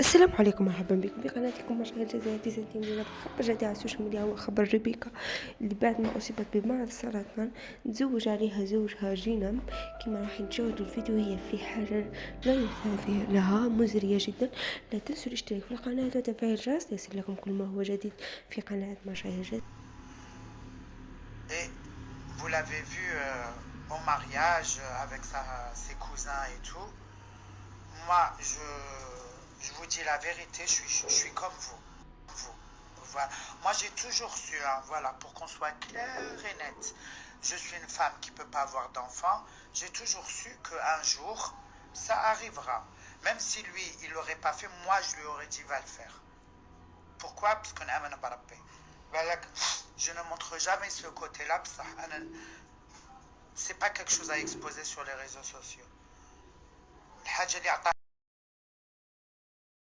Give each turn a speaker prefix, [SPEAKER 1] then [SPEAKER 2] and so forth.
[SPEAKER 1] السلام عليكم، مرحبا بكم بقناتكم مشاهير الجزائر. تسعتين من خبر جديد على السوشيال ميديا. هو خبر ريبيكا اللي بعد ما أصيبت بمرض السرطان تزوج عليها زوجها جينام. كما راح نشاهدوا الفيديو هي في حالة لا يرثى لها، مزرية جدا. لا تنسوا الاشتراك في القناة وتفعيل الجرس ليصل لكم كل ما هو جديد في قناة مشاهير الجزائر.
[SPEAKER 2] Et vous l'avez vu au mariage avec ses cousins et tout. Moi, je vous dis la vérité, je suis comme vous. Vous. Voilà. Moi, j'ai toujours su, hein, voilà, pour qu'on soit clair et net. Je suis une femme qui ne peut pas avoir d'enfant. J'ai toujours su qu'un jour, ça arrivera. Même si lui, il ne l'aurait pas fait, moi, je lui aurais dit, va le faire. Pourquoi? Parce qu'on aime Barabé. Je ne montre jamais ce côté-là. C'est pas quelque chose à exposer sur les réseaux sociaux.